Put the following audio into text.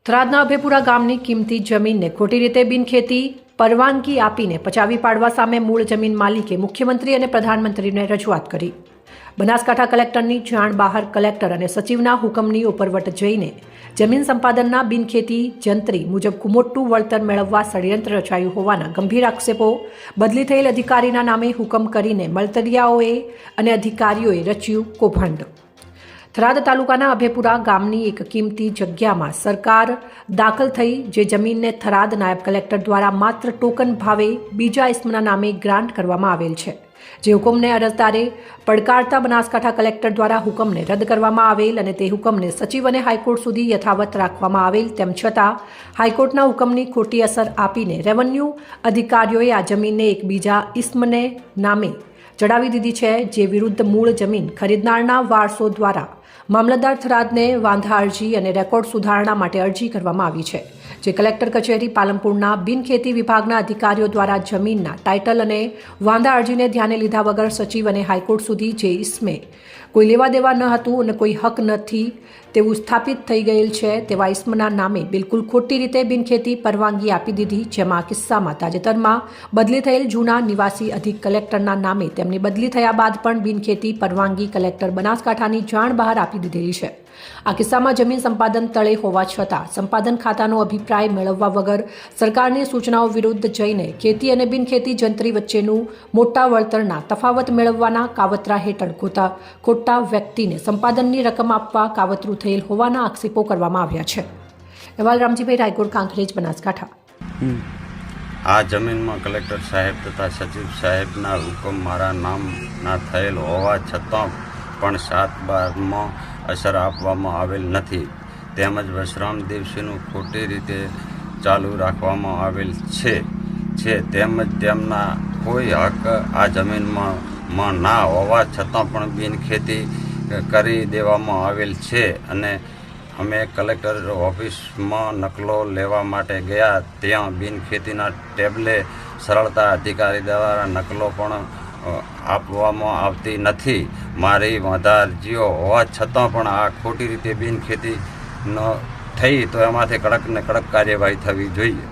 થરાદના અભેપુરા ગામની કિંમતી જમીનને ખોટી રીતે બિનખેતી પરવાનગી આપીને પચાવી પાડવા સામે મૂળ જમીન માલિકે મુખ્યમંત્રી અને પ્રધાનમંત્રીને રજૂઆત કરી। બનાસકાંઠા કલેક્ટરની જાણ બહાર કલેક્ટર અને સચિવના હુકમની ઉપરવટ જઈને જમીન સંપાદનના બિનખેતી જંત્રી મુજબ મોટું વળતર મેળવવા ષડયંત્ર રચાયું હોવાના ગંભીર આક્ષેપો બદલી થયેલ અધિકારીના નામે હુકમ કરીને મળતરિયાઓએ અને અધિકારીઓએ રચ્યું કૌભાંડ। થરાદ તાલુકાના અભેપુરા ગામની એક કિંમતી જગ્યામાં સરકાર દાખલ થઈ જે જમીનને થરાદ નાયબ કલેક્ટર દ્વારા માત્ર ટોકન ભાવે બીજા ઇસ્મના નામે ગ્રાન્ટ કરવામાં આવેલ છે, જે હુકમને અરજદારે પડકારતા બનાસકાંઠા કલેક્ટર દ્વારા હુકમને રદ કરવામાં આવેલ અને તે હુકમને સચિવ અને હાઈકોર્ટ સુધી યથાવત રાખવામાં આવેલ। તેમ છતાં હાઈકોર્ટના હુકમની ખોટી અસર આપીને રેવન્યુ અધિકારીઓએ આ જમીનને એક બીજા ઇસ્મને નામે ચડાવી દીધી છે, જે વિરુદ્ધ મૂળ જમીન ખરીદનારના વારસો દ્વારા મામલતદાર થરાદને વાંધા અરજી અને રેકોર્ડ સુધારણા માટે અરજી કરવામાં આવી છે, જે કલેક્ટર કચેરી પાલનપુરના બિનખેતી વિભાગના અધિકારીઓ દ્વારા જમીનના ટાઇટલ અને વાંધા અરજીને ધ્યાને લીધા વગર સચિવ અને હાઈકોર્ટ સુધી જે ઇસ્મે કોઈ લેવા દેવા ન હતું અને કોઈ હક નથી તેવું સ્થાપિત થઈ ગયેલ છે તેવા ઇસ્મના નામે બિલકુલ ખોટી રીતે બિનખેતી પરવાનગી આપી દીધી, જેમાં આ કિસ્સામાં તાજેતરમાં બદલી થયેલ જૂના નિવાસી અધિક કલેક્ટરના નામે તેમની બદલી થયા બાદ પણ બિનખેતી પરવાનગી કલેક્ટર બનાસકાંઠાની જાણ બહાર આપી દીધેલી છે। આ કિસ્સામાં જમીન સંપાદન તળે હોવા છતાં સંપાદન ખાતાનો અભિપ્રાય મેળવવા વગર સરકારની સૂચનાઓ વિરુદ્ધ જઈને ખેતી અને બિનખેતી જંત્રી વચ્ચેનું મોટા વળતરના તફાવત મેળવવાના કાવતરા હેઠળ ખોટા વ્યક્તિને સંપાદનની રકમ આપવા કાવતરું થયેલ હોવાના આક્ષેપો કરવામાં આવ્યા છે। અહેવાલ રામજીભાઈ રાયગોડ, કાંકરેજ, બનાસકાંઠા। આ જમીનમાં કલેક્ટર સાહેબ તથા સચિવ સાહેબના હુકમ મારા નામના થયેલ હોવા છતાં પણ 7/12માં અસર આપવામાં આવેલ નથી, તેમજ વશરામ દિવસીનું ખોટી રીતે ચાલુ રાખવામાં આવેલ છે, તેમજ તેમના કોઈ હક આ જમીનમાં ના હોવા છતાં પણ બિનખેતી કરી દેવામાં આવેલ છે અને અમે કલેક્ટર ઓફિસમાં નકલો લેવા માટે ગયા, ત્યાં બિનખેતીના ટેબલે સરળતા અધિકારી દ્વારા નકલો પણ આપવામાં આવતી નથી। મારી વાંધા અરજીઓ હોવા છતાં પણ આ ખોટી રીતે બિનખેતી ન થઈ તો એમાંથી કડક ને કડક કાર્યવાહી થવી જોઈએ।